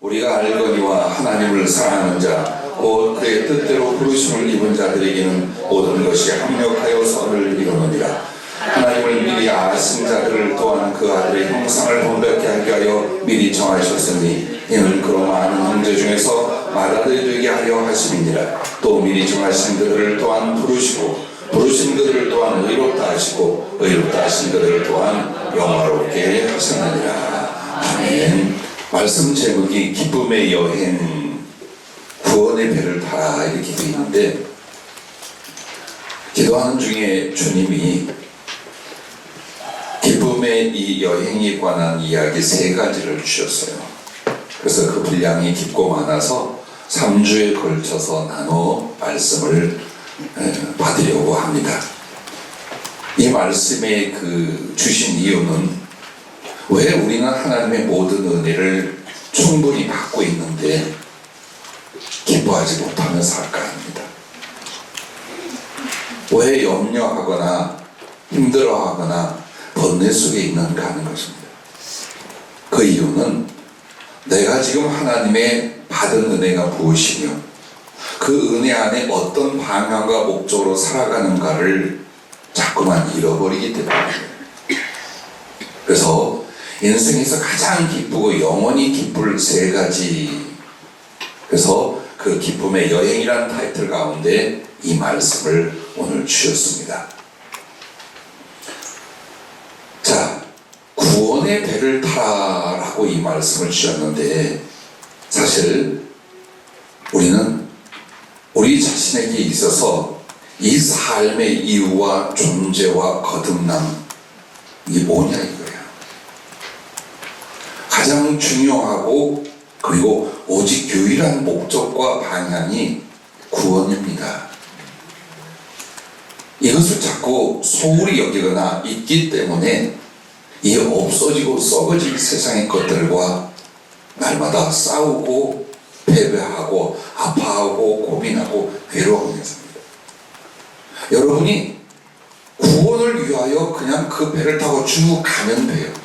우리가 알거니와 하나님을 사랑하는 자, 곧 그의 뜻대로 부르심을 입은 자들에게는 모든 것이 합력하여 선을 이루느니라. 하나님을 미리 아신 자들을 또한 그 아들의 형상을 본받게 하게 하여 미리 정하셨으니 이는 그로 많은 형제 중에서 맏아들이 되게 하려 하심이니라. 또 미리 정하신 그들을 또한 부르시고 부르신 그들을 또한 의롭다 하시고 의롭다 하신 그들을 또한 영화롭게 하셨느니라. 아멘. 말씀 제목이 기쁨의 여행, 구원의 배를 타라 이렇게 되어 있는데, 기도하는 중에 주님이 기쁨의 이 여행에 관한 이야기 3가지를 주셨어요. 그래서 그 분량이 깊고 많아서 3주에 걸쳐서 나눠 말씀을 받으려고 합니다. 이 말씀에 주신 이유는 왜 우리는 하나님의 모든 은혜를 충분히 받고 있는데 기뻐하지 못하며 살까 합니다. 왜 염려하거나 힘들어하거나 번뇌 속에 있는가 하는 것입니다. 그 이유는 내가 지금 하나님의 받은 은혜가 무엇이며 그 은혜 안에 어떤 방향과 목적으로 살아가는가를 자꾸만 잃어버리기 때문입니다. 그래서 인생에서 가장 기쁘고 영원히 기쁠 3가지, 그래서 그 기쁨의 여행이라는 타이틀 가운데 이 말씀을 오늘 주셨습니다. 자, 구원의 배를 타라라고 이 말씀을 주셨는데, 사실 우리는 우리 자신에게 있어서 이 삶의 이유와 존재와 거듭남, 이게 뭐냐 이거예요. 가장 중요하고 그리고 오직 유일한 목적과 방향이 구원입니다. 이것을 자꾸 소홀히 여기거나 잊기 때문에 이 없어지고 썩어질 세상의 것들과 날마다 싸우고 패배하고 아파하고 고민하고 괴로워하겠습니다. 여러분이 구원을 위하여 그냥 그 배를 타고 쭉 가면 돼요.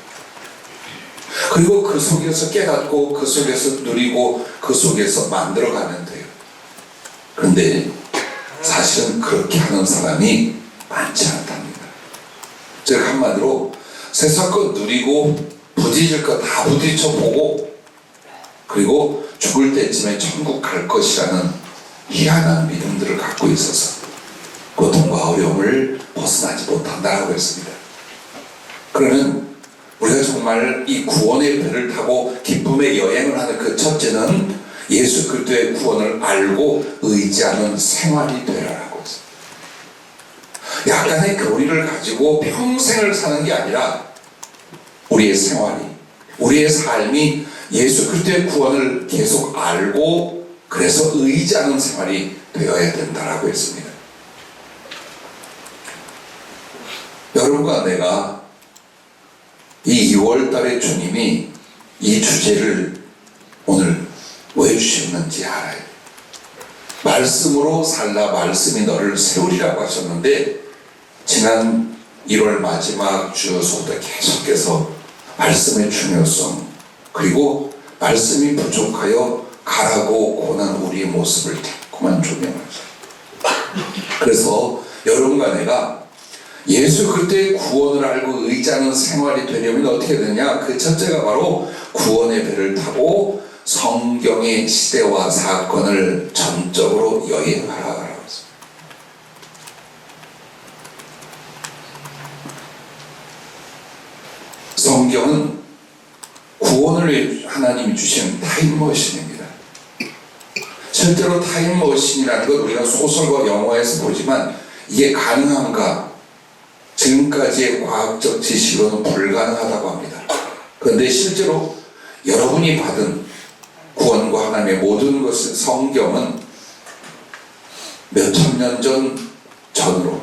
그리고 그 속에서 깨닫고 그 속에서 누리고 그 속에서 만들어가면 돼요. 그런데 사실은 그렇게 하는 사람이 많지 않답니다. 즉 한마디로 세상 것 누리고 부딪힐 것 다 부딪혀보고 그리고 죽을 때쯤에 천국 갈 것이라는 희한한 믿음들을 갖고 있어서 고통과 어려움을 벗어나지 못한다라고 했습니다. 그러면 우리가 정말 이 구원의 배를 타고 기쁨의 여행을 하는 그 첫째는 예수 그리스도의 구원을 알고 의지하는 생활이 되라라고 했습니다. 약간의 교리를 가지고 평생을 사는 게 아니라 우리의 생활이, 우리의 삶이 예수 그리스도의 구원을 계속 알고 그래서 의지하는 생활이 되어야 된다라고 했습니다. 여러분과 내가 이 2월달에 주님이 이 주제를 오늘 왜 주셨는지 알아요. 말씀으로 살라 말씀이 너를 세우리라고 하셨는데, 지난 1월 마지막 주에서부터 계속해서 말씀의 중요성, 그리고 말씀이 부족하여 가라고 고난 우리의 모습을 자꾸만 조명하죠. 그래서 여러분과 내가 예수 그리스도의 구원을 알고 의지하는 생활이 되려면 어떻게 되느냐? 그 첫째가 바로 구원의 배를 타고 성경의 시대와 사건을 전적으로 여행하라고 했습니다. 성경은 구원을 위해 하나님이 주신 타임머신입니다. 실제로 타임머신이라는 것 우리가 소설과 영화에서 보지만 이게 가능한가? 지금까지의 과학적 지식으로는 불가능하다고 합니다. 그런데 실제로 여러분이 받은 구원과 하나님의 모든 것을 성경은 몇천 년 전으로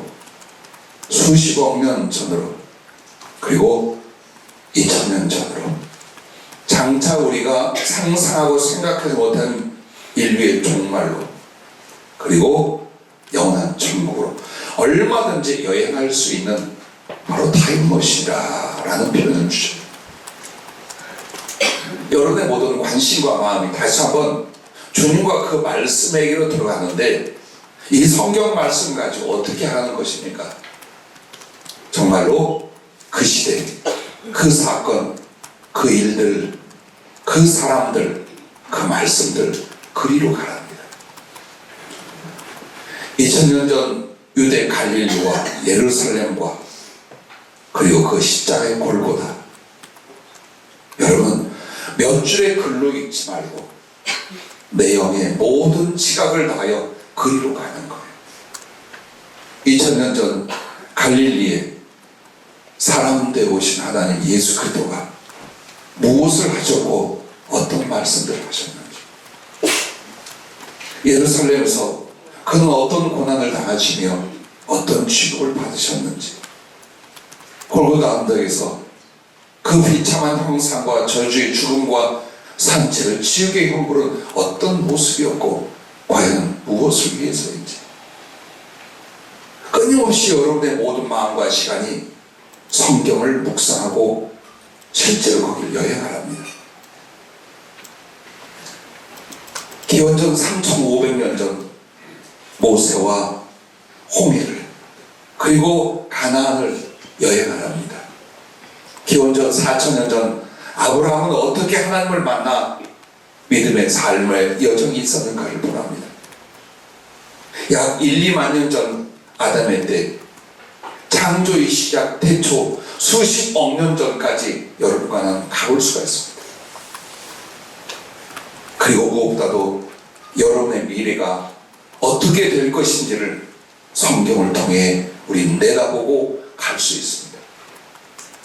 수십억 년 전으로 그리고 2000년 전으로 장차 우리가 상상하고 생각하지 못한 인류의 종말로 그리고 영원한 천국으로 얼마든지 여행할 수 있는 바로 타임머신이라는 표현을 주죠. 여러분의 모든 관심과 마음이 다시 한번 주님과 그 말씀에게로 들어가는데, 이 성경 말씀 가지고 어떻게 하는 것입니까? 정말로 그 시대, 그 사건, 그 일들, 그 사람들, 그 말씀들 그리로 가랍니다. 2000년 전 유대 갈릴리와 예루살렘과 그리고 그 십자가의 골고다, 여러분 몇 줄의 글로 읽지 말고 내 영의 모든 지각을 다하여 그리로 가는 거예요. 2000년 전 갈릴리에 사람 되어 오신 하나님 예수 그리스도가 무엇을 하셨고 어떤 말씀들을 하셨는지, 예루살렘에서 그는 어떤 고난을 당하시며 어떤 취급을 받으셨는지, 골고다 언덕에서 그 비참한 형상과 저주의 죽음과 산채를 지옥의 형벌은 어떤 모습이었고 과연 무엇을 위해서인지, 끊임없이 여러분의 모든 마음과 시간이 성경을 묵상하고 실제로 거기를 여행하랍니다. 기원전 3500년 전 모세와 홍해를 그리고 가나안을 여행하랍니다. 기원전 4000년 전 아브라함은 어떻게 하나님을 만나 믿음의 삶의 여정이 있었는가를 보랍니다. 약 1, 2만 년 전 아담의 때, 창조의 시작 태초 수십억 년 전까지 여러분과는 가볼 수가 있습니다. 그리고 무엇보다도 여러분의 미래가 어떻게 될 것인지를 성경을 통해 우리 내다보고 갈 수 있습니다.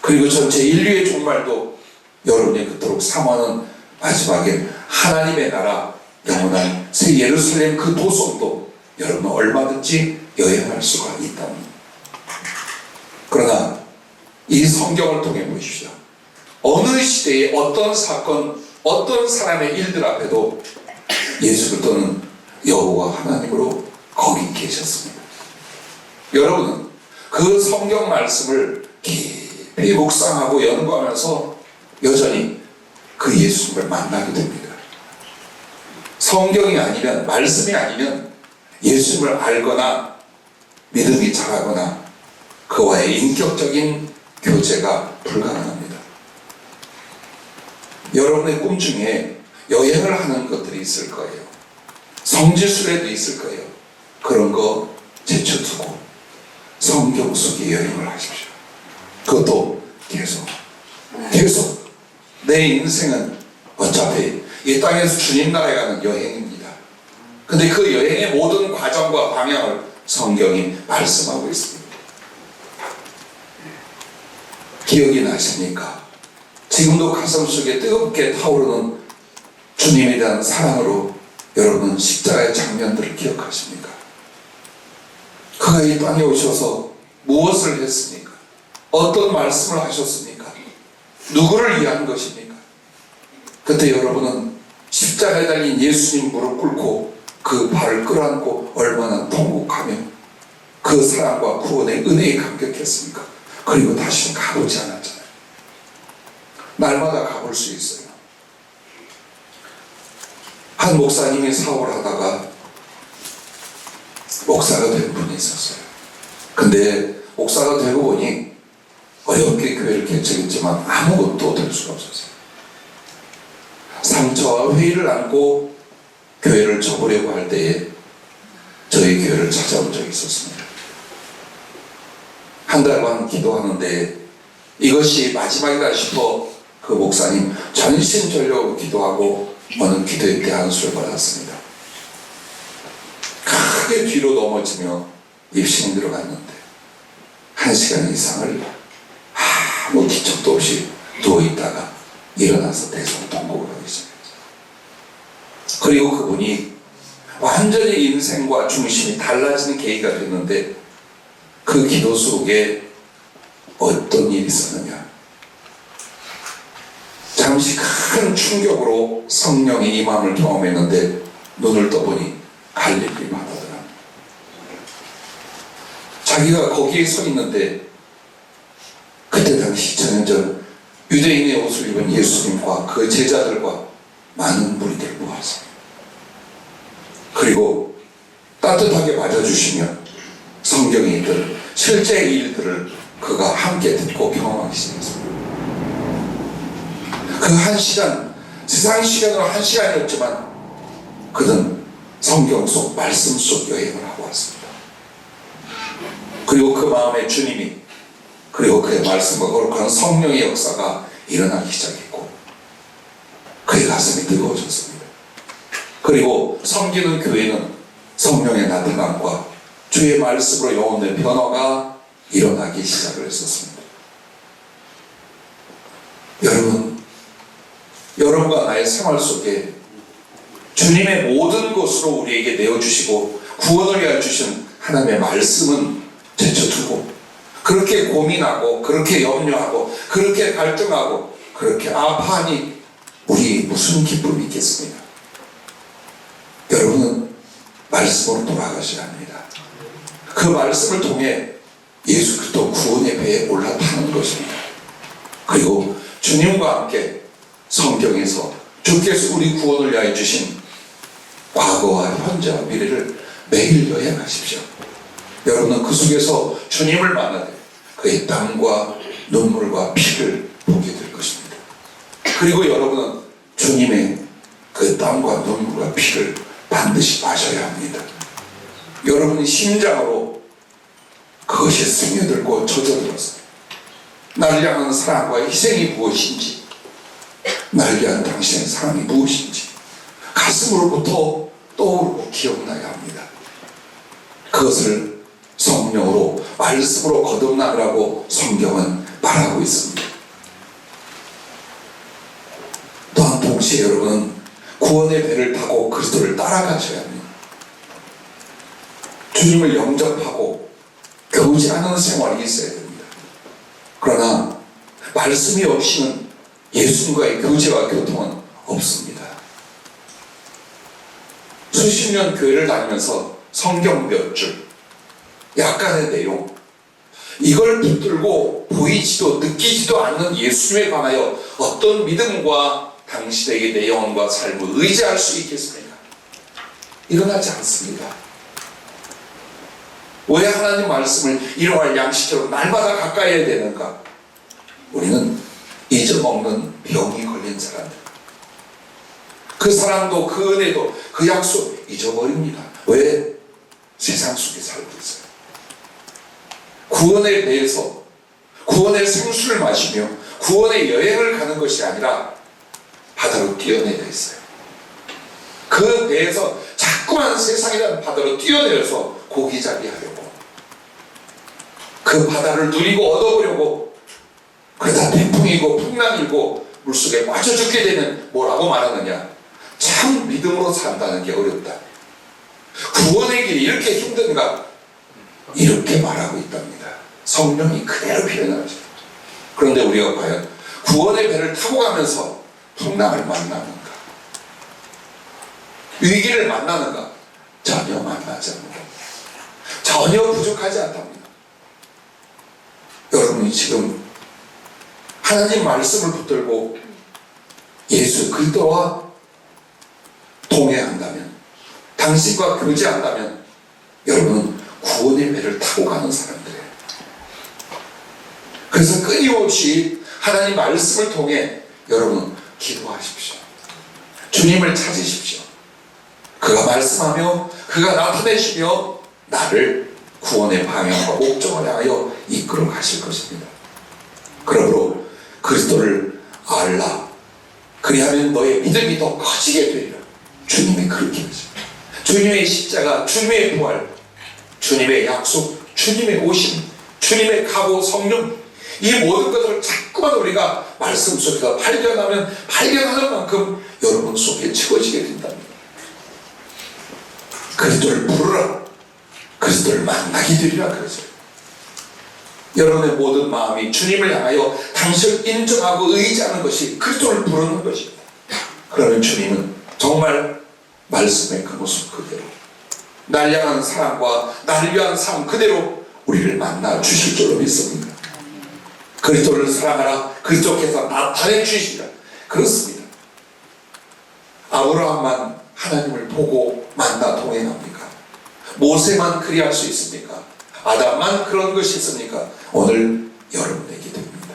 그리고 전체 인류의 종말도 여러분이 그토록 사모하는 마지막에 하나님의 나라, 영원한 새 예루살렘 그 도성도 여러분은 얼마든지 여행할 수가 있답니다. 그러나 이 성경을 통해 보십시오. 어느 시대에 어떤 사건, 어떤 사람의 일들 앞에도 예수 그리스도는 여호와 하나님으로 거기 계셨습니다. 여러분은 그 성경 말씀을 깊이 묵상하고 연구하면서 여전히 그 예수님을 만나게 됩니다. 성경이 아니면, 말씀이 아니면 예수님을 알거나 믿음이 자라거나 그와의 인격적인 교제가 불가능합니다. 여러분의 꿈 중에 여행을 하는 것들이 있을 거예요. 성지순례도 있을 거예요. 그런 거 제쳐두고 성경 속에 여행을 하십시오. 그것도 계속 내 인생은 어차피 이 땅에서 주님 나라에 가는 여행입니다. 근데 그 여행의 모든 과정과 방향을 성경이 말씀하고 있습니다. 기억이 나십니까? 지금도 가슴속에 뜨겁게 타오르는 주님에 대한 사랑으로 여러분은 십자가의 장면들을 기억하십니까? 그가 이 땅에 오셔서 무엇을 했습니까? 어떤 말씀을 하셨습니까? 누구를 위한 것입니까? 그때 여러분은 십자가에 달린 예수님 무릎 꿇고 그 발을 끌어안고 얼마나 통곡하며 그 사랑과 구원의 은혜에 감격했습니까? 그리고 다시는 가보지 않았잖아요. 날마다 가볼 수 있어요. 한 목사님이 사업을 하다가 목사가 된 분이 있었어요. 근데 목사가 되고 보니 어렵게 교회를 개척했지만 아무것도 될 수가 없었어요. 상처와 회의를 안고 교회를 접으려고 할 때에 저희 교회를 찾아온 적이 있었습니다. 한 달간 기도하는데 이것이 마지막이다 싶어 그 목사님 전신전력으로 기도하고 어느 기도회 때 한수를 받았습니다. 크게 뒤로 넘어지며 입신이 들어갔는데 1시간 이상을 아무 기척도 없이 누워있다가 일어나서 대성통곡을 하기 시작했죠. 그리고 그분이 완전히 인생과 중심이 달라지는 계기가 됐는데 그 기도 속에 어떤 일이 있었느냐, 잠시 큰 충격으로 성령의 임함을 경험했는데 눈을 떠보니 갈릴리 바다더라. 자기가 거기에 서 있는데 그때 당시 2000년 전 유대인의 옷을 입은 예수님과 그 제자들과 많은 무리들을 모아서 그리고 따뜻하게 맞아주시며 성경의 일들을, 실제의 일들을 그가 함께 듣고 경험하기 시작했습니다. 그 한 시간, 세상 시간으로 한 시간이었지만 그는 성경 속 말씀 속 여행을 하고 왔습니다. 그리고 그 마음에 주님이, 그리고 그의 말씀과 거룩한 성령의 역사가 일어나기 시작했고 그의 가슴이 뜨거워졌습니다. 그리고 섬기는 교회는 성령의 나타남과 주의 말씀으로 영혼의 변화가 일어나기 시작을 했었습니다. 여러분과 나의 생활 속에 주님의 모든 것으로 우리에게 내어주시고 구원을 위하여 주신 하나님의 말씀은 제쳐두고 그렇게 고민하고 그렇게 염려하고 그렇게 갈등하고 그렇게 아파하니 우리 무슨 기쁨이 있겠습니까? 여러분은 말씀으로 돌아가셔야 합니다. 그 말씀을 통해 예수 그리스도 구원의 배에 올라타는 것입니다. 그리고 주님과 함께 성경에서 주께서 우리 구원을 위하여 주신 과거와 현재와 미래를 매일 여행하십시오. 여러분은 그 속에서 주님을 만나되 그의 땀과 눈물과 피를 보게 될 것입니다. 그리고 여러분은 주님의 그 땀과 눈물과 피를 반드시 마셔야 합니다. 여러분의 심장으로 그것이 스며들고 젖어들어서 나를 향한 사랑과 희생이 무엇인지, 나를 위한 당신의 사랑이 무엇인지 가슴으로부터 떠오르고 기억나야 합니다. 그것을 성령으로 말씀으로 거듭나라고 성경은 말하고 있습니다. 또한 동시에 여러분은 구원의 배를 타고 그리스도를 따라가셔야 합니다. 주님을 영접하고 교제하는 생활이 있어야 됩니다. 그러나 말씀이 없이는 예수님과의 교제와 교통은 없습니다. 수십 년 교회를 다니면서 성경 몇 줄, 약간의 내용, 이걸 붙들고 보이지도 느끼지도 않는 예수님에 관하여 어떤 믿음과 당신에게 내 영혼과 삶을 의지할 수 있겠습니까? 일어나지 않습니다. 왜 하나님 말씀을 일용할 양식처럼 날마다 가까이 해야 되는가? 우리는 잊어먹는 병이 걸린 사람들, 그 사랑도 그 은혜도 그 약속 잊어버립니다. 왜? 세상 속에 살고 있어요. 구원에 대해서 구원의 생수를 마시며 구원의 여행을 가는 것이 아니라 바다로 뛰어내려 있어요. 그 배에서 자꾸만 세상이라는 바다로 뛰어내려서 고기잡이 하려고, 그 바다를 누리고 얻어보려고, 그러다 태풍이고 풍랑이고 물속에 빠져 죽게 되면 뭐라고 말하느냐? 참 믿음으로 산다는 게 어렵다. 구원의 길이 이렇게 힘든가? 이렇게 말하고 있답니다. 성령이 그대로 표현하죠. 그런데 우리가 과연 구원의 배를 타고 가면서 풍랑을 만나는가? 위기를 만나는가? 전혀 만나지 않는다. 전혀 부족하지 않답니다. 여러분이 지금 하나님 말씀을 붙들고 예수 그리스도와 동행한다면, 당신과 교제한다면 여러분은 구원의 배를 타고 가는 사람들이에요. 그래서 끊임없이 하나님 말씀을 통해 여러분 기도하십시오. 주님을 찾으십시오. 그가 말씀하며 그가 나타내시며 나를 구원의 방향과 목적을 향하여 이끌어 가실 것입니다. 그러므로 그리스도를 알라. 그리하면 너의 믿음이 더 커지게 되리라. 주님이 그렇게 하십니다. 주님의 십자가, 주님의 부활, 주님의 약속, 주님의 오심, 주님의 각오, 성령, 이 모든 것을 자꾸만 우리가 말씀 속에서 발견하면 발견하는 만큼 여러분 속에 채워지게 된답니다. 그리스도를 부르라. 그리스도를 만나게 되리라 그러세요. 여러분의 모든 마음이 주님을 향하여 당신을 인정하고 의지하는 것이 그리스도를 부르는 것입니다. 그러면 주님은 정말 말씀의 그 모습 그대로, 날 향한 사랑과 나를 위한 삶 그대로 우리를 만나 주실 줄로 믿습니다. 그리스도를 사랑하라. 그리스도께서 나타내 주시라. 그렇습니다. 아브라함만 하나님을 보고 만나 동행합니까? 모세만 그리할 수 있습니까? 아담만 그런 것이 있습니까? 오늘 여러분에게 됩니다.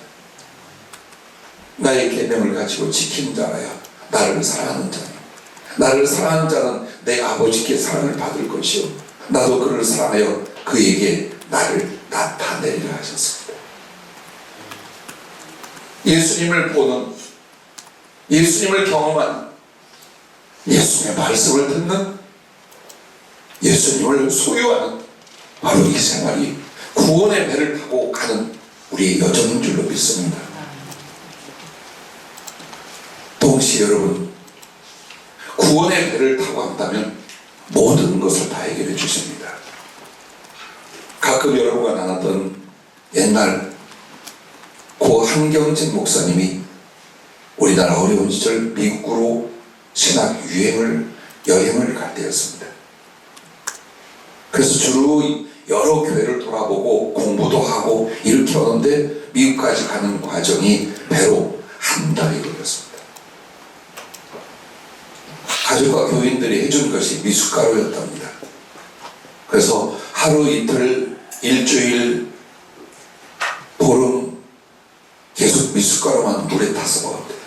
나의 계명을 가지고 지키는 자라야 나를 사랑하는 자니, 나를 사랑하는 자는 내 아버지께 사랑을 받을 것이요 나도 그를 사랑하여 그에게 나를 나타내리라 하셨습니다. 예수님을 보는, 예수님을 경험하는, 예수님의 말씀을 듣는, 예수님을 소유하는 바로 이 생활이 구원의 배를 타고 가는 우리의 여정인 줄로 믿습니다. 동시에 여러분, 구원의 배를 타고 한다면 모든 것을 다 해결해 주십니다. 가끔 여러분과 나눴던 옛날 고 한경진 목사님이 우리나라 어려운 시절 미국으로 신학 여행을 갈 때였습니다. 그래서 주로 여러 교회를 돌아보고 공부도 하고 이렇게 오는데 미국까지 가는 과정이 배로 한 달이 걸렸습니다. 가족과 교인들이 해준 것이 미숫가루였답니다. 그래서 하루 이틀 일주일 보름 계속 미숫가루만 물에 타서 먹었대요.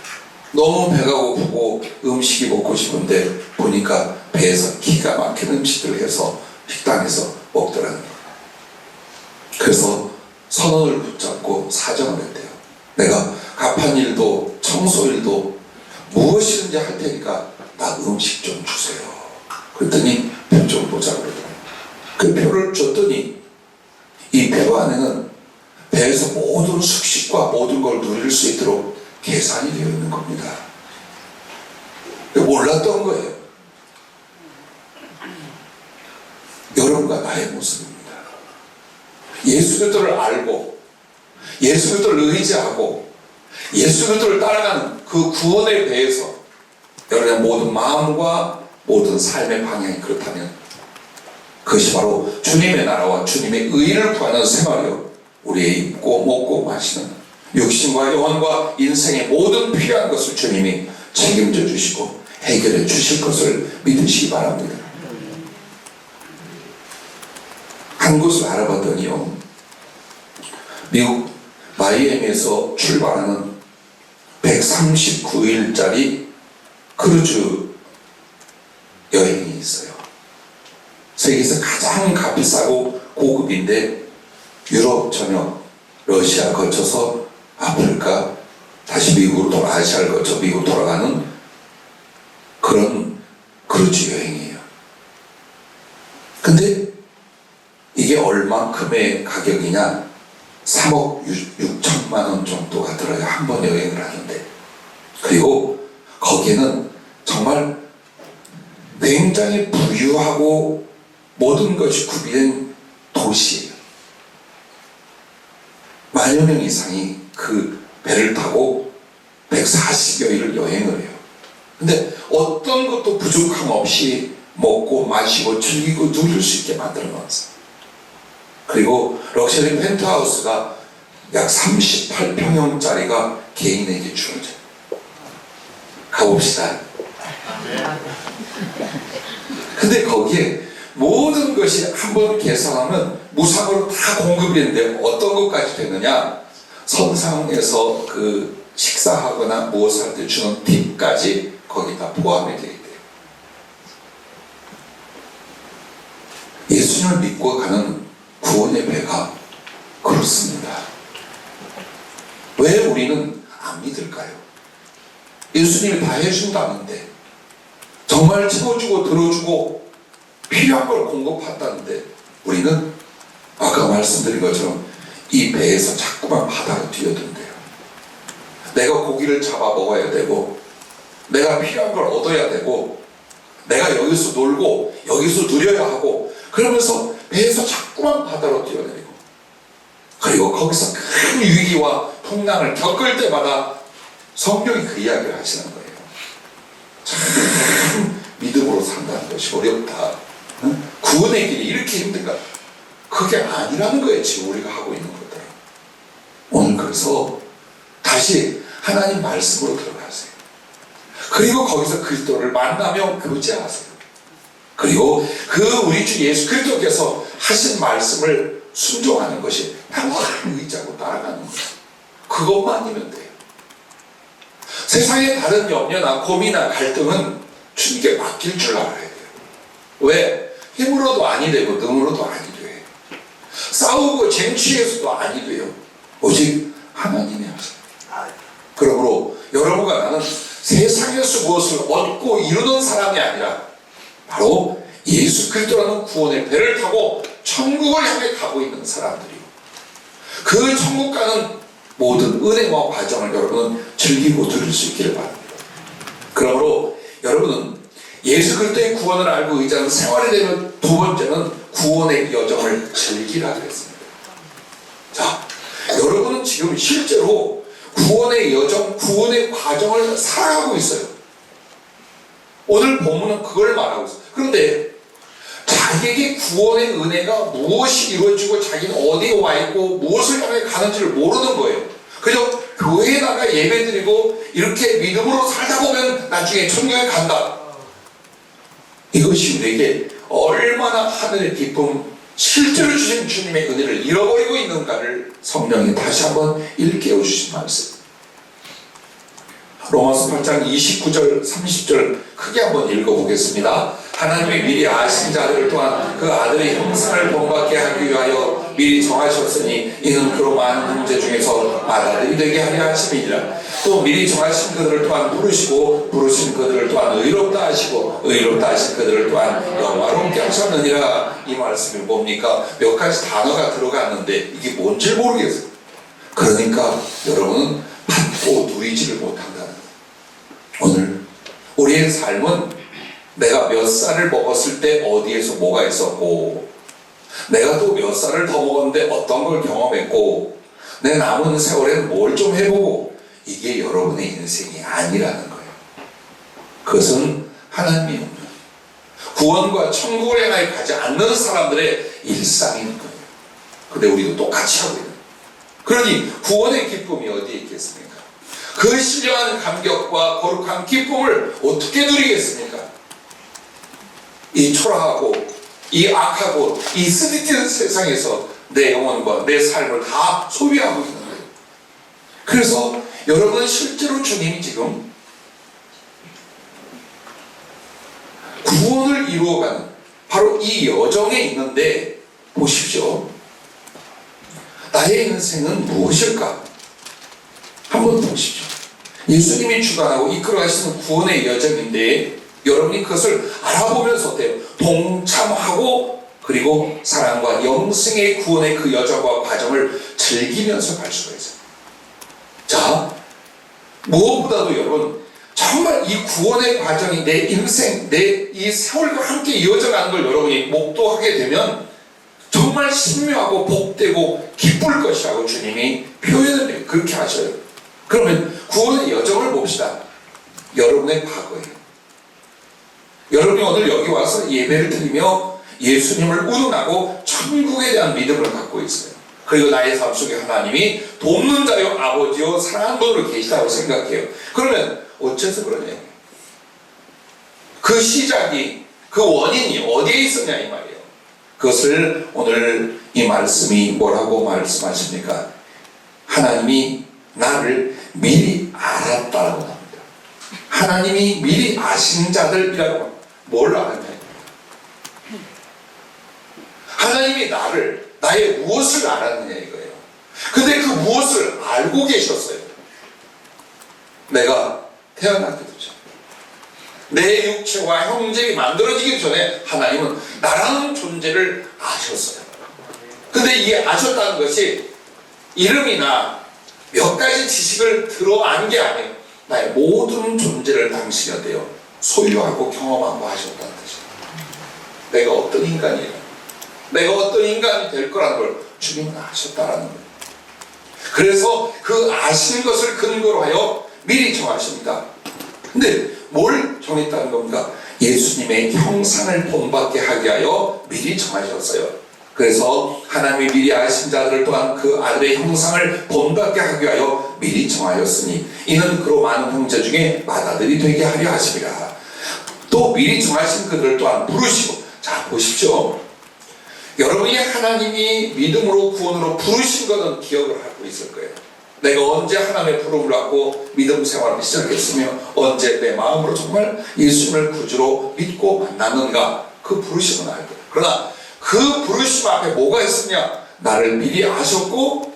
너무 배가 고프고 음식이 먹고 싶은데 보니까 배에서 기가 막힌 음식을 해서 식당에서 먹더라는 거예요. 그래서 선언을 붙잡고 사정을 했대요. 내가 갑판 일도 청소 일도 무엇이든지 할 테니까 나 음식 좀 주세요. 그랬더니 표 좀 보자 그러더라고요. 그 표를 줬더니 이 표 안에는 배에서 모든 숙식과 모든 걸 누릴 수 있도록 계산이 되어 있는 겁니다. 몰랐던 거예요. 여러분과 나의 모습입니다. 예수 그리스도를 알고 예수 그리스도를 의지하고 예수 그리스도를 따라가는 그 구원에 대해서 여러분의 모든 마음과 모든 삶의 방향이 그렇다면 그것이 바로 주님의 나라와 주님의 의를 구하는 생활이요 우리의 입고 먹고 마시는 육신과 영혼과 인생의 모든 필요한 것을 주님이 책임져 주시고 해결해 주실 것을 믿으시기 바랍니다. 한 곳을 알아봤더니요, 미국 마이애미에서 출발하는 139일짜리 크루즈 여행이 있어요. 세계에서 가장 값비싸고 고급인데 유럽 전역, 러시아 거쳐서 아프리카, 다시 미국으로 아시아를 거쳐 미국 돌아가는 그런 크루즈 여행이에요. 근데 이게 얼만큼의 가격이냐? 3억 6천만 원 정도가 들어요. 한 번 여행을 하는데. 그리고 거기에는 정말 굉장히 부유하고 모든 것이 구비된 도시예요. 만여 명 이상이 그 배를 타고 140여일을 여행을 해요. 근데 어떤 것도 부족함 없이 먹고 마시고 즐기고 누릴 수 있게 만들어 놨어요. 그리고 럭셔리 펜트하우스가 약 38평형짜리가 개인에게 주어져요. 가봅시다. 근데 거기에 모든 것이 한번 계산하면 무상으로 다 공급이 되는데 어떤 것까지 되느냐? 선상에서 그 식사하거나 무엇을 할 때 주는 팁까지 거기 다 포함이 되어 있대요. 예수님을 믿고 가는 구원의 배가 그렇습니다. 왜 우리는 안 믿을까요? 예수님이 다 해준다는데, 정말 채워주고 들어주고 필요한 걸 공급한다는데 우리는 아까 말씀드린 것처럼 이 배에서 자꾸만 바다로 뛰어든대요. 내가 고기를 잡아 먹어야 되고 내가 필요한 걸 얻어야 되고 내가 여기서 놀고 여기서 누려야 하고 그러면서 배에서 자꾸만 바다로 뛰어내리고 그리고 거기서 큰 위기와 풍랑을 겪을 때마다 성경이 그 이야기를 하시는 거예요. 참 믿음으로 산다는 것이 어렵다. 응? 구원의 길이 이렇게 힘든가? 그게 아니라는 거예요. 지금 우리가 하고 있는 것들은. 오늘 그 그래서 다시 하나님 말씀으로 들어가세요. 그리고 거기서 그리스도를 만나며 교제하세요. 그리고 그 우리 주 예수 그리스도께서 하신 말씀을 순종하는 것이 바로 의지하고 따라가는 거예요. 그것만이면 돼요. 세상의 다른 염려나 고민이나 갈등은 주님께 맡길 줄 알아야 돼요. 왜? 힘으로도 아니 되고 능으로도 아니 돼. 싸우고 쟁취해서도 아니 돼요. 오직 하나님이 하세요. 그러므로 여러분과 나는 세상에서 무엇을 얻고 이루는 사람이 아니라 바로 예수 그리스도라는 구원의 배를 타고 천국을 향해 가고 있는 사람들이고, 그 천국 가는 모든 은혜와 과정을 여러분은 즐기고 들을 수 있기를 바랍니다. 그러므로 여러분은 예수 그리스도의 구원을 알고 의지하는 생활이 되면 두 번째는 구원의 여정을 즐기라 그랬습니다. 자, 여러분은 지금 실제로 구원의 여정, 구원의 과정을 살아가고 있어요. 오늘 본문은 그걸 말하고 있어요. 그런데 자기에게 구원의 은혜가 무엇이 이루어지고 자기는 어디에 와 있고 무엇을 향해 가는지를 모르는 거예요. 그저 교회에 나가 예배드리고 이렇게 믿음으로 살다 보면 나중에 천국에 간다. 이것이 우리에게 얼마나 하늘의 기쁨, 실제로 주신 주님의 은혜를 잃어버리고 있는가를 성령이 다시 한번 일깨워 주신 말씀. 로마서 8장 29절 30절 크게 한번 읽어보겠습니다. 하나님이 미리 아신 자들을 또한 그 아들의 형상을 본받게 하기 위하여 미리 정하셨으니 이는 그로 많은 형제 중에서 맏아들이 되게 하려 하심이니라. 또 미리 정하신 그들을 또한 부르시고 부르신 그들을 또한 의롭다 하시고 의롭다 하신 그들을 또한 영화롭게 하셨느니라. 이 말씀이 뭡니까? 몇 가지 단어가 들어갔는데 이게 뭔지 모르겠어요. 그러니까 여러분은 받고 누리지를 못한다는 거예요. 오늘 우리의 삶은 내가 몇 살을 먹었을 때 어디에서 뭐가 있었고, 내가 또 몇 살을 더 먹었는데 어떤 걸 경험했고, 내 남은 세월에는 뭘 좀 해보고, 이게 여러분의 인생이 아니라는 거예요. 그것은 하나님이 없는 구원과 천국을 향해 가지 않는 사람들의 일상인 거예요. 근데 우리도 똑같이 하고 있는 거예요. 그러니 구원의 기쁨이 어디에 있겠습니까? 그 신령한 감격과 거룩한 기쁨을 어떻게 누리겠습니까? 이 초라하고 이 악하고 이 쓰디티는 세상에서 내 영혼과 내 삶을 다 소비하고 있는 거예요. 그래서 여러분 실제로 주님이 지금 구원을 이루어가는 바로 이 여정에 있는데, 보십시오. 나의 인생은 무엇일까? 한번 보십시오. 예수님이 주관하고 이끌어가시는 구원의 여정인데 여러분이 그것을 알아보면서 어때요? 동참하고 그리고 사랑과 영생의 구원의 그 여정과 과정을 즐기면서 갈 수가 있어요. 자, 무엇보다도 여러분 정말 이 구원의 과정이 내 인생, 내 이 세월과 함께 이어져가는 걸 여러분이 목도하게 되면 정말 신묘하고 복되고 기쁠 것이라고 주님이 표현을 해요. 그렇게 하셔요. 그러면 구원의 여정을 봅시다. 여러분의 과거예요. 여러분이 오늘 여기 와서 예배를 드리며 예수님을 운운하고 천국에 대한 믿음을 갖고 있어요. 그리고 나의 삶 속에 하나님이 돕는 자요 아버지요 사랑하는 분으로 계시다고 생각해요. 그러면 어째서 그러냐? 그 시작이, 그 원인이 어디에 있었냐 이 말이에요. 그것을 오늘 이 말씀이 뭐라고 말씀하십니까? 하나님이 나를 미리 알았다라고 합니다. 하나님이 미리 아신 자들이라고 합니다. 뭘 알았냐? 하나님이 나를, 나의 무엇을 알았느냐 이거예요. 근데 그 무엇을 알고 계셨어요. 내가 태어나기도 전, 내 육체와 형제가 만들어지기 전에 하나님은 나라는 존재를 아셨어요. 근데 이 아셨다는 것이 이름이나 몇 가지 지식을 들어안 게 아니에요. 나의 모든 존재를 당신이 어때요? 소유하고 경험하고 하셨다는 뜻이에요. 내가 어떤 인간이에요? 내가 어떤 인간이 될 거라는 걸 주님은 아셨다라는 거예요. 그래서 그 아신 것을 근거로 하여 미리 정하십니다. 근데 뭘 정했다는 겁니까? 예수님의 형상을 본받게 하게 하여 미리 정하셨어요. 그래서 하나님이 미리 아신 자들을 또한 그 아들의 형상을 본받게 하기 위하여 미리 정하였으니 이는 그로 많은 형제 중에 맏아들이 되게 하려 하심이라. 또 미리 정하신 그들을 또한 부르시고, 자 보십시오. 여러분이 하나님이 믿음으로 구원으로 부르신 것은 기억을 하고 있을 거예요. 내가 언제 하나님의 부름을 받고 믿음 생활을 시작했으며 언제 내 마음으로 정말 예수님을 구주로 믿고 만났는가, 그 부르심은 알고. 그러나 그 부르심 앞에 뭐가 있으냐? 나를 미리 아셨고,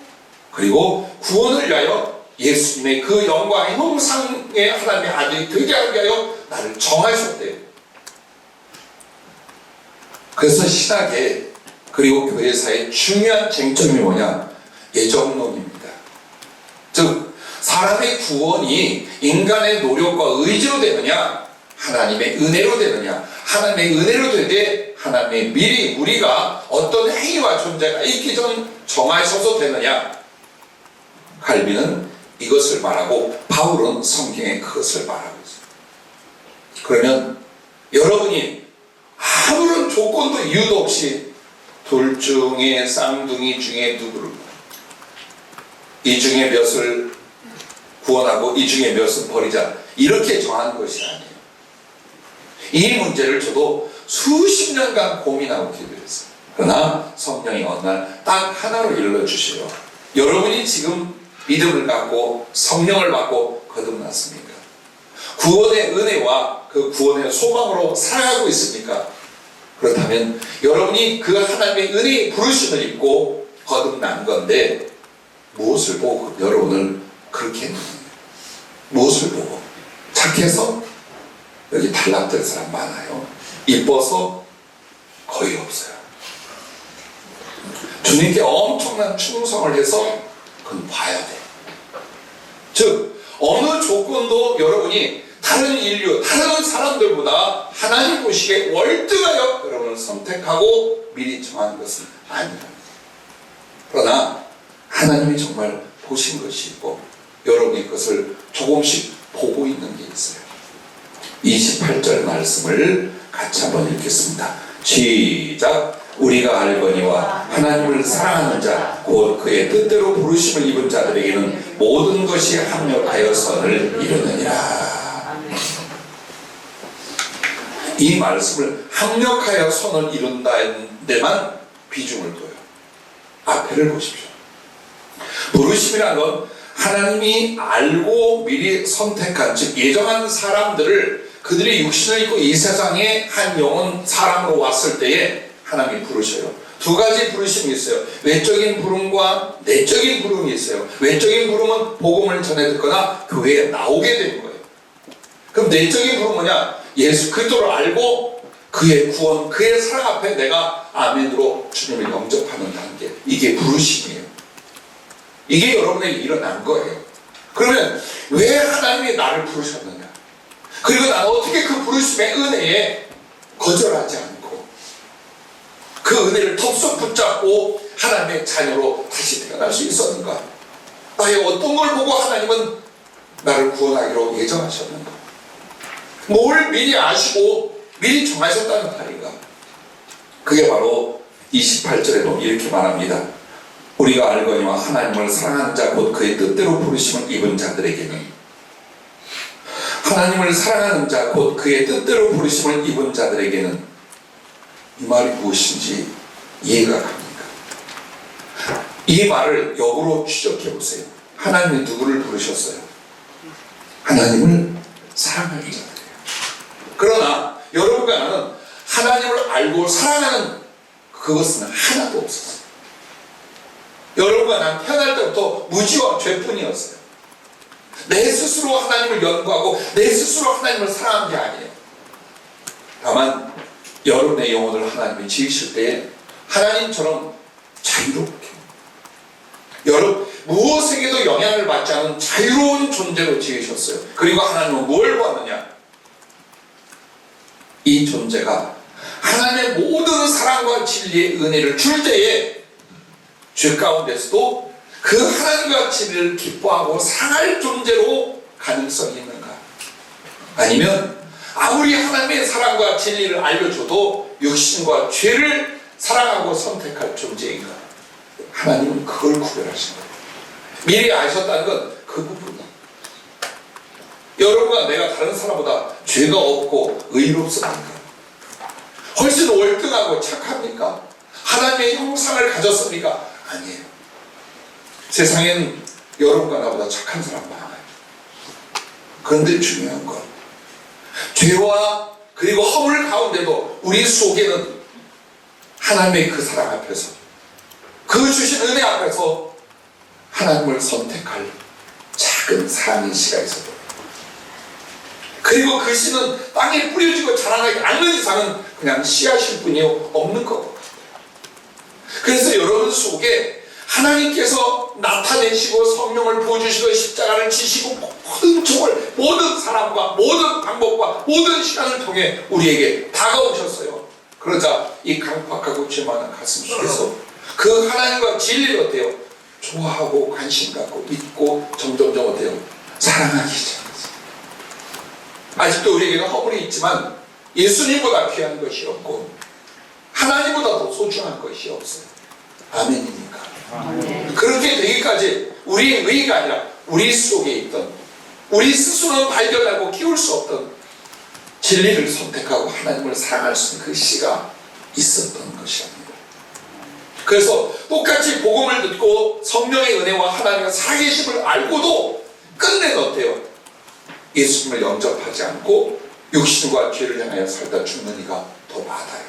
그리고 구원을 위하여 예수님의 그 영광의 형상의 하나님의 아들이 되게 하기 위하여 나를 정하셨대요. 그래서 신학의 그리고 교회사의 중요한 쟁점이 뭐냐? 예정론입니다. 즉 사람의 구원이 인간의 노력과 의지로 되느냐, 하나님의 은혜로 되느냐. 하나님의 은혜로 되되 하나님의 미리 우리가 어떤 행위와 존재가 있기 전 정하셔서 되느냐. 갈비는 이것을 말하고 바울은 성경에 그것을 말하고 있습니다. 그러면 여러분이 아무런 조건도 이유도 없이 둘 중에 쌍둥이 중에 누구를, 이 중에 몇을 구원하고 이 중에 몇을 버리자, 이렇게 정한 것이 아니에요. 이 문제를 저도 수십 년간 고민하고 기도했어요. 그러나 성령이 어느 날 딱 하나로 일러주시려. 여러분이 지금 믿음을 갖고 성령을 받고 거듭났습니까? 구원의 은혜와 그 구원의 소망으로 살아가고 있습니까? 그렇다면 여러분이 그 하나님의 은혜의 부르심을 입고 거듭난 건데 무엇을 보고 여러분을 그렇게 했느냐? 무엇을 보고? 착해서? 여기 탈락된 사람 많아요. 이뻐서? 거의 없어요. 주님께 엄청난 충성을 해서 그건 봐야 돼. 즉 어느 조건도 여러분이 다른 인류, 다른 사람들보다 하나님 보시기에 월등하여 여러분을 선택하고 미리 정한 것은 아닙니다. 그러나 하나님이 정말 보신 것이 있고 여러분이 그것을 조금씩 보고 있는 게 있어요. 28절 말씀을 같이 한번 읽겠습니다. 시작. 우리가 알거니와 하나님을 사랑하는 자 곧 그의 뜻대로 부르심을 입은 자들에게는 모든 것이 합력하여 선을 이루느니라. 이 말씀을 합력하여 선을 이룬다는 데만 비중을 둬요. 앞에를 보십시오. 부르심이라는 건 하나님이 알고 미리 선택한, 즉 예정한 사람들을 그들이 육신을 입고 이 세상에 한 영혼 사람으로 왔을 때에 하나님이 부르셔요. 두 가지 부르심이 있어요. 외적인 부름과 내적인 부름이 있어요. 외적인 부름은 복음을 전해 듣거나 교회에 나오게 되는 거예요. 그럼 내적인 부름은 뭐냐? 예수 그리스도를 알고 그의 구원, 그의 사랑 앞에 내가 아멘으로 주님을 영접하는 단계. 이게 부르심이에요. 이게 여러분에게 일어난 거예요. 그러면 왜 하나님이 나를 부르셨느냐? 그리고 나는 어떻게 그 부르심의 은혜에 거절하지 않고 그 은혜를 덥석 붙잡고 하나님의 자녀로 다시 태어날 수 있었는가? 나의 어떤 걸 보고 하나님은 나를 구원하기로 예정하셨는가? 뭘 미리 아시고 미리 정하셨다는 말인가? 그게 바로 28절에 보면 이렇게 말합니다. 우리가 알거니와 하나님을 사랑하는 자 곧 그의 뜻대로 부르심을 입은 자들에게는, 하나님을 사랑하는 자 곧 그의 뜻대로 부르심을 입은 자들에게는, 이 말이 무엇인지 이해가 갑니까? 이 말을 역으로 추적해 보세요. 하나님이 누구를 부르셨어요? 하나님을 사랑하는 자들이에요. 그러나 여러분과 나는 하나님을 알고 사랑하는 그것은 하나도 없었어요. 여러분과 난 태어날 때부터 무지와 죄뿐이었어요. 내 스스로 하나님을 연구하고 내 스스로 하나님을 사랑한 게 아니에요. 다만 여러분의 영혼을 하나님이 지으실 때에 하나님처럼 자유롭게, 여러분 무엇에게도 영향을 받지 않은 자유로운 존재로 지으셨어요. 그리고 하나님은 뭘 보았느냐? 이 존재가 하나님의 모든 사랑과 진리의 은혜를 줄 때에 죄 가운데서도 그 하나님과 진리를 기뻐하고 사랑할 존재로 가능성이 있는가? 아니면 아무리 하나님의 사랑과 진리를 알려줘도 육신과 죄를 사랑하고 선택할 존재인가? 하나님은 그걸 구별하신 거예요. 미리 아셨다는 건 그 부분이에요. 여러분과 내가 다른 사람보다 죄가 없고 의롭습니까? 훨씬 월등하고 착합니까? 하나님의 형상을 가졌습니까? 아니에요. 세상엔 여러분과 나보다 착한 사람 많아요. 그런데 중요한 건 죄와 그리고 허물 가운데도 우리 속에는 하나님의 그 사랑 앞에서, 그 주신 은혜 앞에서 하나님을 선택할 작은 사랑의 씨가 있어도, 그리고 그 씨는 땅에 뿌려지고 자라나지 않는 이상은 그냥 씨앗일 뿐이 없는 것 같아요. 그래서 여러분 속에 하나님께서 나타내시고 성령을 부어주시고 십자가를 지시고 모든 촉을, 모든 사람과 모든 방법과 모든 시간을 통해 우리에게 다가오셨어요. 그러자 이 강팍하고 죄 많은 가슴 속에서 그 하나님과 진리를 어때요? 좋아하고 관심 갖고 믿고 점점점 어때요? 사랑하기 시작했어요. 아직도 우리에게는 허물이 있지만 예수님보다 귀한 것이 없고 하나님보다 더 소중한 것이 없어요. 아멘입니까? 아멘. 그렇게 되기까지 우리의 의의가 아니라 우리 속에 있던, 우리 스스로는 발견하고 키울 수 없던 진리를 선택하고 하나님을 사랑할 수 있는 그 씨가 있었던 것이옵니다. 그래서 똑같이 복음을 듣고 성령의 은혜와 하나님의 살아계심을 알고도 끝내 어때요? 예수님을 영접하지 않고 육신과 죄를 향하여 살다 죽는 이가 더 많아요.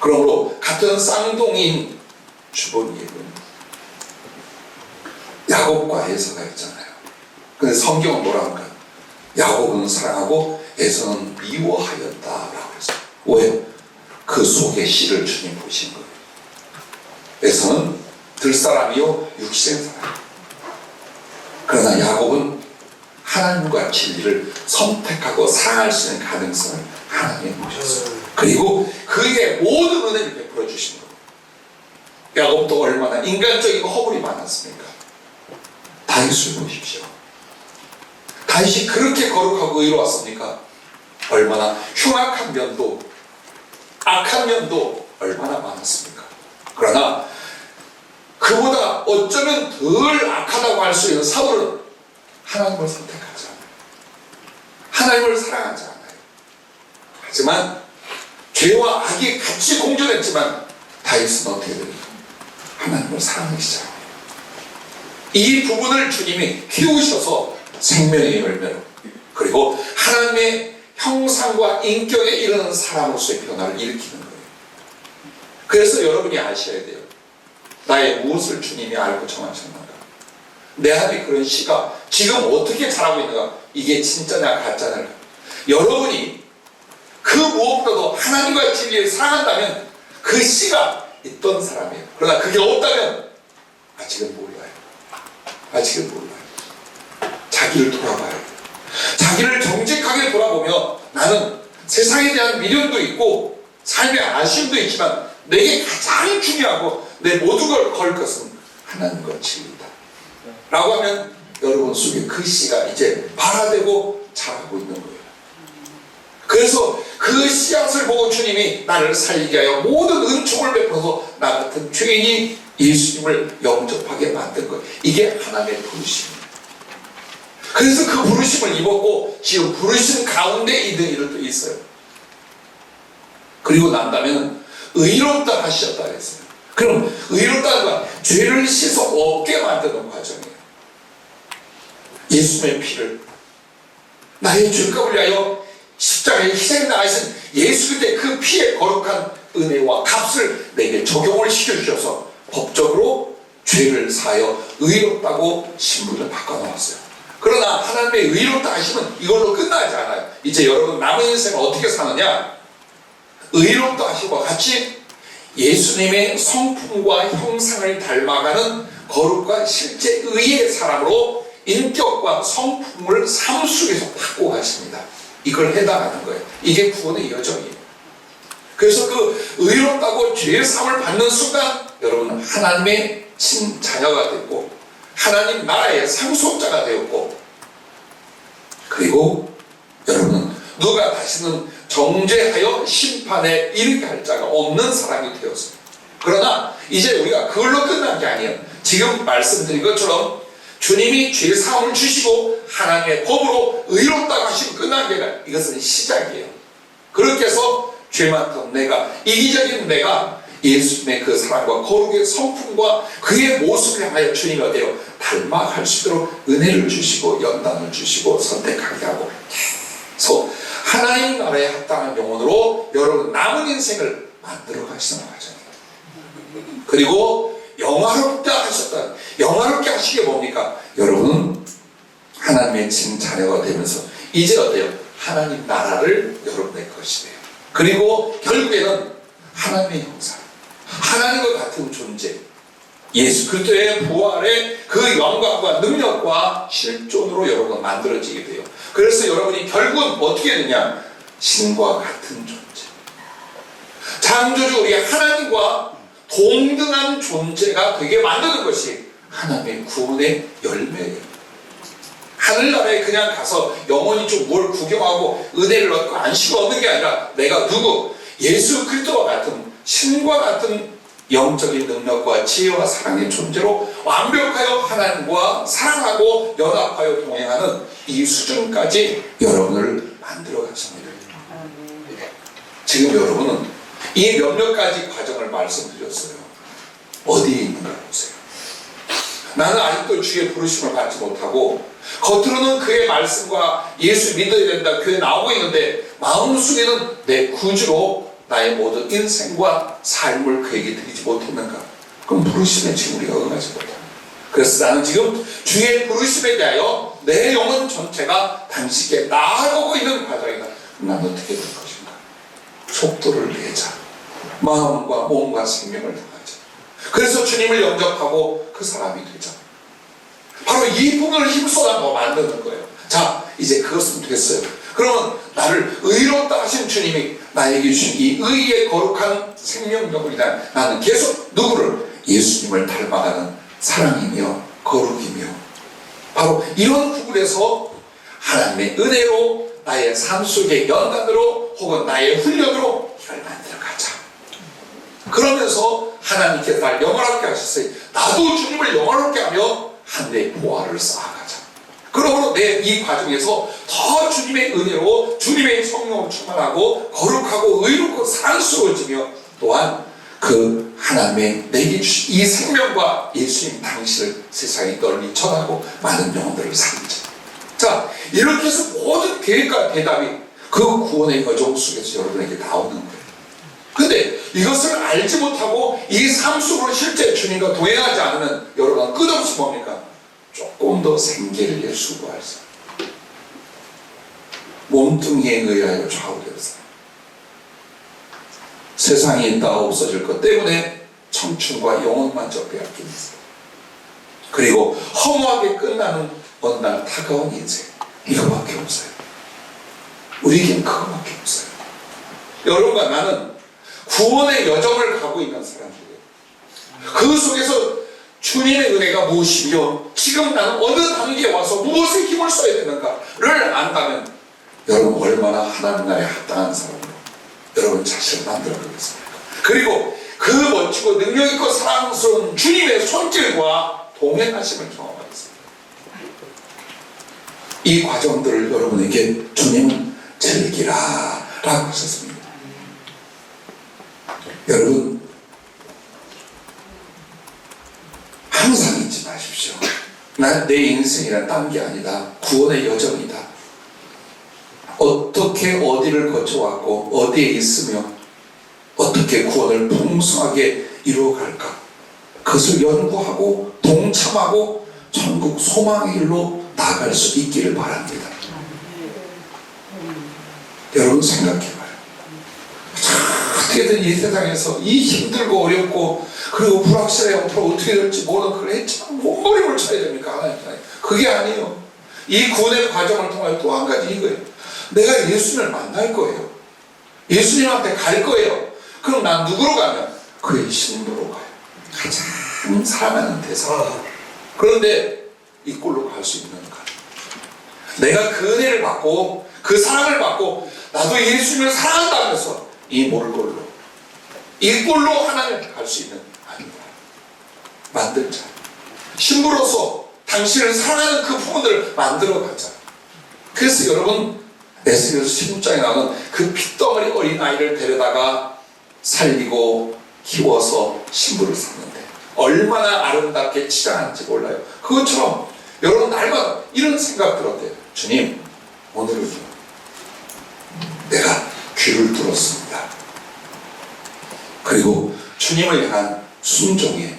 그러므로 같은 쌍둥이인 주본님은 야곱과 에서가 있잖아요. 근데 성경은 뭐라 할까요? 야곱은 사랑하고 에서는 미워하였다라고 했어요. 왜? 그 속에 씨를 주님 보신 거예요. 에서는 들사람이요 육신 사람. 그러나 야곱은 하나님과 진리를 선택하고 사랑할 수 있는 가능성을 하나님이 보셨어요. 그리고 그에게 모든 은혜를 베풀어 주신 거예요. 야곱도 얼마나 인간적이고 허물이 많았습니까? 다윗을 보십시오. 다윗이 그렇게 거룩하고 의로웠습니까? 얼마나 흉악한 면도, 악한 면도 얼마나 많았습니까? 그러나 그보다 어쩌면 덜 악하다고 할 수 있는 사울은 하나님을 선택하지 않아요. 하나님을 사랑하지 않아요. 하지만 죄와 악이 같이 공존했지만 다윗은 어떻게 됩니까? 하나님을 사랑하기 시작합니다. 이 부분을 주님이 키우셔서 생명의 열매로, 그리고 하나님의 형상과 인격에 이르는 사람으로서의 변화를 일으키는 거예요. 그래서 여러분이 아셔야 돼요. 나의 무엇을 주님이 알고 정하셨는가? 내 안에 그런 씨가 지금 어떻게 자라고 있는가? 이게 진짜냐 가짜냐? 여러분이 그 무엇보다도 하나님과 진리를 사랑한다면 그 씨가 있던 사람이에요. 그러나 그게 없다면 아직은 몰라요. 아직은 몰라요. 자기를 돌아봐야 돼요. 자기를 정직하게 돌아보며 나는 세상에 대한 미련도 있고 삶의 아쉬움도 있지만 내게 가장 중요하고 내 모든 걸 걸 것은 하나님과 진리다 라고 하면 여러분 속에 그 씨가 이제 발화되고 자라고 있는 거예요. 그래서 그 씨앗을 보고 주님이 나를 살리게 하여 모든 은총을 베풀어서 나 같은 죄인이 예수님을 영접하게 만든 거예요. 이게 하나님의 부르심입니다. 그래서 그 부르심을 입었고 지금 부르심 가운데 있는 이들도 있어요. 그리고 난다면 의롭다 하셨다 했어요. 그럼 의롭다는 건 죄를 씻어 없게 만드는 과정이에요. 예수님의 피를, 나의 죄값을 위하여 십자가에 희생당하신 예수 그리스도의 그 피의 거룩한 은혜와 값을 내게 적용을 시켜주셔서 법적으로 죄를 사하여 의롭다고 신분을 바꿔놓았어요. 그러나 하나님의 의롭다 하시면 이걸로 끝나지 않아요. 이제 여러분 남은 인생을 어떻게 사느냐? 의롭다 하시고 같이 예수님의 성품과 형상을 닮아가는 거룩과 실제 의의 사람으로 인격과 성품을 삶 속에서 바꿔가십니다. 이걸 해당하는 거예요. 이게 구원의 여정이에요. 그래서 그 의롭다고 죄의 사함을 받는 순간 여러분은 하나님의 친자녀가 됐고 하나님 나라의 상속자가 되었고, 그리고 여러분은 누가 다시는 정죄하여 심판에 이르게 할 자가 없는 사람이 되었습니다. 그러나 이제 우리가 그걸로 끝난 게 아니에요. 지금 말씀드린 것처럼 주님이 죄 사함을 주시고 하나님의 법으로 의롭다고 하시고 끝난 게 아니라 이것은 시작이에요. 그렇게 해서 죄 많던 내가, 이기적인 내가 예수님의 그 사랑과 거룩의 성품과 그의 모습을 향하여 주님이 어때요? 닮아갈 수 있도록 은혜를 주시고 연단을 주시고 선택하게 하고 계속 하나님 나라에 합당한 영혼으로 여러분 남은 인생을 만들어 가시는 과정이에요. 그리고 영화롭게 하셨다. 영화롭게 하시게 뭡니까? 여러분은 하나님의 친 자녀가 되면서 이제 어때요? 하나님 나라를 여러분의 것이 돼요. 그리고 결국에는 하나님의 형상, 하나님과 같은 존재, 예수 그리스도의 부활의 그 영광과 능력과 실존으로 여러분은 만들어지게 돼요. 그래서 여러분이 결국은 어떻게 되냐? 신과 같은 존재, 창조주 우리 하나님과 동등한 존재가 되게 만드는 것이 하나님의 구원의 열매예요. 하늘나라에 그냥 가서 영원히 좀 뭘 구경하고 은혜를 얻고 안식을 얻는 게 아니라 내가 누구? 예수 그리스도와 같은 신과 같은 영적인 능력과 지혜와 사랑의 존재로 완벽하여 하나님과 사랑하고 연합하여 동행하는 이 수준까지 여러분을 만들어 가십니다. 지금 여러분은 이 몇몇 가지 과정을 말씀드렸어요. 어디에 있는가 보세요. 나는 아직도 주의 부르심을 받지 못하고 겉으로는 그의 말씀과 예수 믿어야 된다 교회 나오고 있는데 마음속에는 내 구주로 나의 모든 인생과 삶을 그에게 드리지 못했는가? 그럼 부르심에 지금 우리가 응하지 못합니다. 그래서 나는 지금 주의 부르심에 대하여 내 영혼 전체가 당신께 나아가고 있는 과정이다. 난 어떻게 될 것인가? 속도를 내자. 마음과 몸과 생명을 다하자. 그래서 주님을 영접하고 그 사람이 되자. 바로 이 부분을 힘쏟아 만드는 거예요. 자, 이제 그것은 됐어요. 그러면 나를 의롭다 하신 주님이 나에게 주신 이 의의 거룩한 생명력을 위한 나는 계속 누구를? 예수님을 닮아가는 사랑이며 거룩이며 바로 이런 부분에서 하나님의 은혜로 나의 삶 속의 연단으로 혹은 나의 훈련으로 이걸 만들어가자. 그러면서 하나님께서 날 영원하게 하셨어요. 나도 주님을 영원하게 하며 하늘의 보화를 쌓아가자. 그러므로 내 이 과정에서 더 주님의 은혜로 주님의 성령으로 충만하고 거룩하고 의롭고 사랑스러워지며 또한 그 하나님의 내게 주신 이 생명과 예수님 당신을 세상에 널리 전하고 많은 영혼들을 살리자. 자, 이렇게 해서 모든 계획과 대답이 그 구원의 여정 속에서 여러분에게 나오는 거예요. 근데 이것을 알지 못하고 이 삶 속으로 실제 주님과 동행하지 않으면 여러분은 끝없이 뭡니까? 조금 더 생기를 위해 수고할 사람, 몸뚱이에 의하여 좌우되어서 세상에 있다 없어질 것 때문에 청춘과 영혼만 빼앗깁니다. 그리고 허무하게 끝나는 어느 날 다가온 인생, 이거밖에 없어요. 우리에겐 그거밖에 없어요. 여러분과 나는 구원의 여정을 가고 있는 사람들이에요. 그 속에서 주님의 은혜가 무엇이며 지금 나는 어느 단계에 와서 무엇에 힘을 써야 되는가를 안다면 여러분 얼마나 하나님 나라에 합당한 사람으로 여러분 자신을 만들어가겠습니까? 그리고 그 멋지고 능력있고 사랑스러운 주님의 손길과 동행하심을 경험하겠습니다. 이 과정들을 여러분에게 주님은 즐기라 라고 하셨습니다. 여러분 항상 잊지 마십시오. 난 내 인생이란 딴 게 아니다. 구원의 여정이다. 어떻게 어디를 거쳐왔고 어디에 있으며 어떻게 구원을 풍성하게 이루어갈까? 그것을 연구하고 동참하고 천국 소망의 길로 나아갈 수 있기를 바랍니다. 여러분 생각해봐요. 어떻게든 이 세상에서 이 힘들고 어렵고 그리고 불확실해 앞으로 어떻게 될지 모르는 그걸 했지만 몸부림을 쳐야 됩니까? 하나님. 그게 아니에요. 이 구원의 과정을 통해 또 한 가지 이거예요. 내가 예수님을 만날 거예요. 예수님한테 갈 거예요. 그럼 난 누구로 가면? 그의 신부로 가요. 가장 사랑하는 대상. 그런데 이 꼴로 갈 수 있는가? 내가 그 은혜를 받고 그 사랑을 받고 나도 예수님을 사랑한다면서 이 몰골로 이 꼴로 하나님께 갈 수 있는 아닙니다. 만들 자. 신부로서 당신을 사랑하는 그 부분들을 만들어가자. 그래서 여러분 에스겔서 16장에 나오는 그 핏덩어리 어린아이를 데려다가 살리고 키워서 신부를 삼는데 얼마나 아름답게 치장하는지 몰라요. 그것처럼 여러분 날마다 이런 생각 들었대요. 주님, 오늘은요 내가 귀를 들었습니다. 그리고 주님을 향한 순종의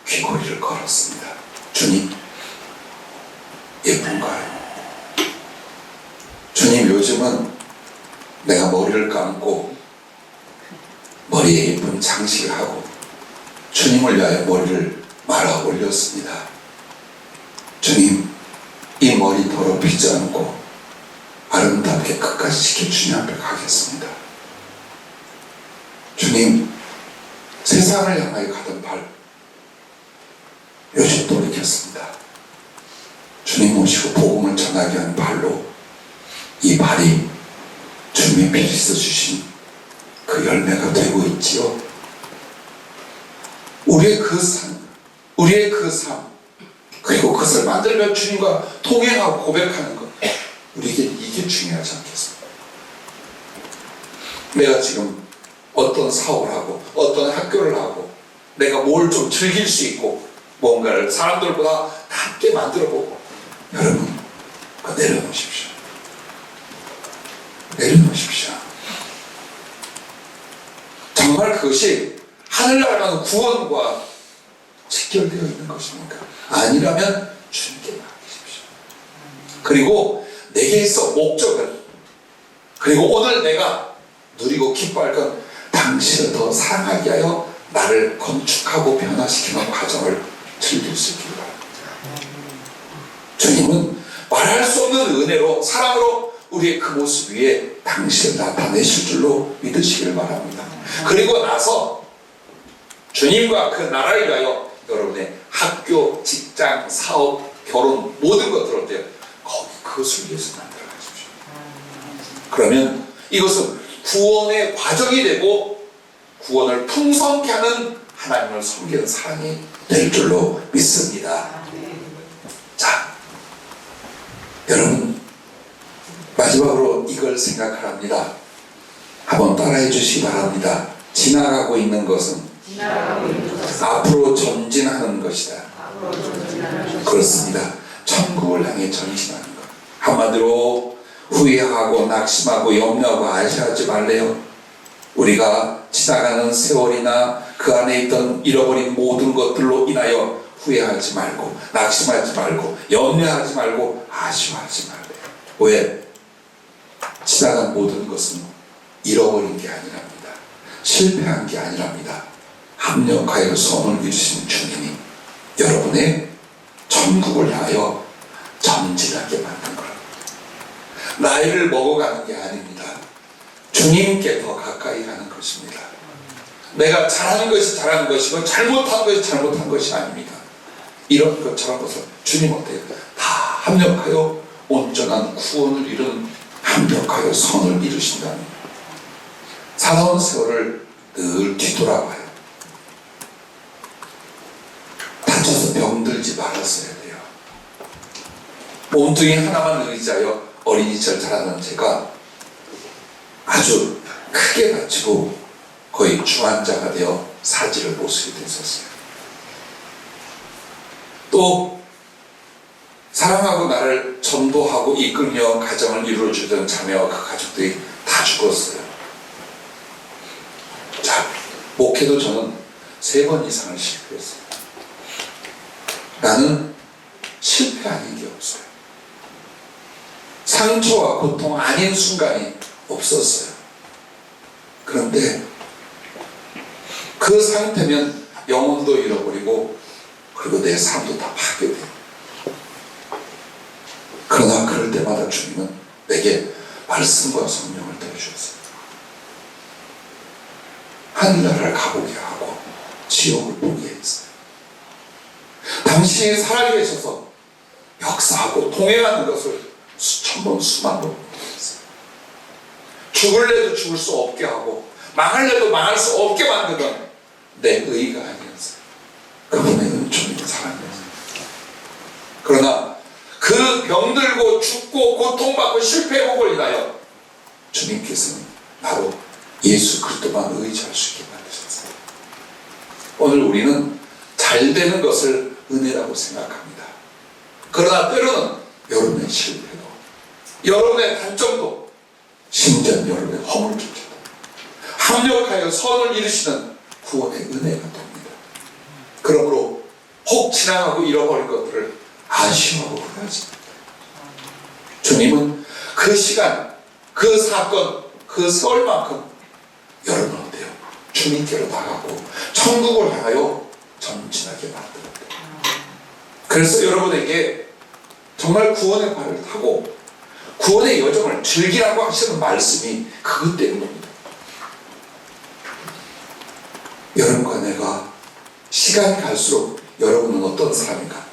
귀걸이를 걸었습니다. 주님, 예쁜가요? 주님, 요즘은 내가 머리를 감고 머리에 예쁜 장식을 하고 주님을 위하여 머리를 말아 올렸습니다. 주님, 이 머리 더럽히지 않고 아름답게 끝까지 지켜 주님 앞에 가겠습니다. 주님, 세상을 향하여 가던 발 요즘 돌이켰습니다. 주님 모시고 복음을 전하게 하는 발로 이 발이 주님의 피리서 주신 그 열매가 되고 있지요. 우리의 그 삶, 그리고 그것을 만들며 주님과 동행하고 고백하는 것, 우리에게 이게 중요하지 않겠습니까? 내가 지금 어떤 사업을 하고 어떤 학교를 하고 내가 뭘 좀 즐길 수 있고 뭔가를 사람들보다 낫게 만들어보고, 여러분 그거 내려놓으십시오. 내려놓으십시오. 정말 그것이 하늘나라는 구원과 직결되어 있는 것입니까? 아니라면 주님께 맡기십시오. 그리고 내게 있어 목적은, 그리고 오늘 내가 누리고 기뻐할 건 당신을 더 사랑하게 하여 나를 건축하고 변화시키는 과정을 즐길 수 있기를 바랍니다. 주님은 말할 수 없는 은혜로 사랑으로 우리의 그 모습 위에 당신을 나타내실 줄로 믿으시기를 바랍니다. 그리고 나서 주님과 그 나라를 위하여 여러분의 학교, 직장, 사업, 결혼 모든 것들을 어때요? 거기 그것을 위해서 만들어 가십시오. 그러면 이것은 구원의 과정이 되고 구원을 풍성케 하는 하나님을 섬기는 사랑이 될 줄로 믿습니다. 자, 여러분 마지막으로 이걸 생각합니다. 한번 따라해 주시기 바랍니다. 지나가고 있는 것은 앞으로 전진하는 것이다. 그렇습니다. 천국을 향해 전진하는 것. 한마디로 후회하고 낙심하고 염려하고 아쉬워하지 말래요. 우리가 지나가는 세월이나 그 안에 있던 잃어버린 모든 것들로 인하여 후회하지 말고 낙심하지 말고 염려하지 말고 아쉬워하지 말래요. 왜? 지나간 모든 것은 잃어버린 게 아니랍니다. 실패한 게 아니랍니다. 합력하여 소원을 이루신 주님이 여러분의 천국을 향하여 전진하게 만든 거랍니다. 나이를 먹어가는 게 아닙니다. 주님께 더 가까이 가는 것입니다. 내가 잘하는 것이 잘하는 것이고 잘못한 것이 잘못한 것이 아닙니다. 이런 것처럼 것을 주님 어때요? 다 합력하여 온전한 구원을 이룬 합력하여 선을 이루신다는 살아온 세월을 늘 뒤돌아봐요. 다쳐서 병들지 말았어야 돼요. 몸뚱이 하나만 의지하여 어린이처럼 자라는 제가 아주 크게 다치고 거의 중환자가 되어 사지를 못 쓰게 됐었어요. 또 사랑하고 나를 전도하고 이끌며 가정을 이루어주던 자매와 그 가족들이 다 죽었어요. 자, 목회도 저는 3번 이상을 실패했어요. 나는 실패 아닌 게 없어요. 상처와 고통 아닌 순간이 없었어요. 그런데 그 상태면 영혼도 잃어버리고 그리고 내 삶도 다 파괴돼요. 그러나 그럴 때마다 주님은 내게 말씀과 성령을 더해주셨어요. 하늘나라를 가보게 하고 지옥을 보게 했어요. 당신이 살아계셔서 역사하고 동행하는 것을 수천 번 수만 번 했어요. 죽을래도 죽을 수 없게 하고 망할래도 망할 수 없게 만드는 내 의가 아니었어요. 그분의 은총이 사랑이었어요. 그러나 그 병들고 죽고 고통받고 실패해보고 인하여 주님께서는 바로 예수 그리스도만 의지할 수 있게 만드셨어요. 오늘 우리는 잘 되는 것을 은혜라고 생각합니다. 그러나 때로는 여러분의 실패도, 여러분의 단점도, 심지어 여러분의 허물조차도 합력하여 선을 이루시는 구원의 은혜가 됩니다. 그러므로 혹 지나가고 잃어버린 것들을 아쉬워하고 그러하십니다. 주님은 그 시간, 그 사건, 그 세월만큼 여러분 어때요? 주님께로 나가고 천국을 향하여 전진하게 만들었대요. 그래서 여러분에게 정말 구원의 발을 타고 구원의 여정을 즐기라고 하시는 말씀이 그것 때문입니다. 여러분과 내가 시간이 갈수록 여러분은 어떤 사람인가?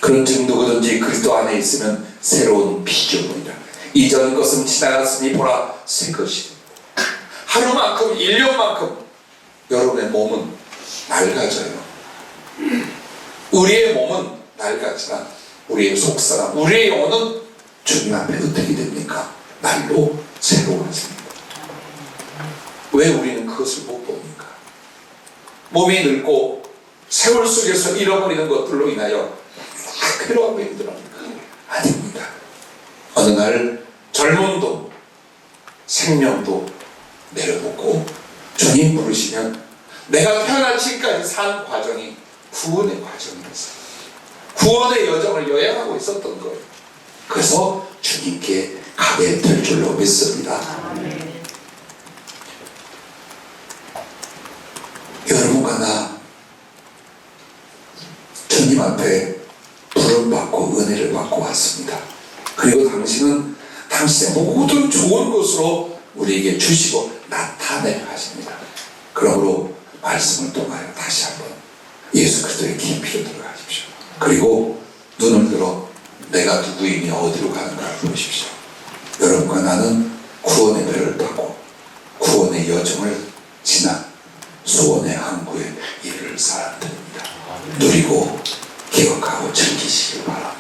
그런즉 누구든지 그리스도 안에 있으면 새로운 피조물이라. 이전 것은 지나갔으니 보라 새 것이. 하루만큼 1년만큼 여러분의 몸은 낡아져요. 우리의 몸은 낡아지나 우리의 속사람, 우리의 영혼은 주님 앞에 어떻게 됩니까? 날로 새로워집니다. 왜 우리는 그것을 못 봅니까? 몸이 늙고 세월 속에서 잃어버리는 것들로 인하여 괴로워하고 힘들어합니까? 아닙니다. 어느 날 젊음도 생명도 내려놓고 주님 부르시면 내가 태어난 지금까지 산 과정이 구원의 과정이었어요. 구원의 여정을 여행하고 있었던 거예요. 그래서 주님께 가게 될 줄로 믿습니다. 여러분과 나 주님 앞에 부름받고 은혜를 받고 왔습니다. 그리고 당신은 당신의 모든 좋은 것으로 우리에게 주시고 나타내려 하십니다. 그러므로 말씀을 통하여 다시 한번 예수 그리스도의 깊이로 들어가십시오. 그리고 눈을 들어 내가 누구이며 어디로 가는가를 보십시오. 여러분과 나는 구원의 배를 타고 구원의 여정을 지나 소원의 항구에 이를 사람들입니다. 누리고 기억하고 즐기시길 바랍니다.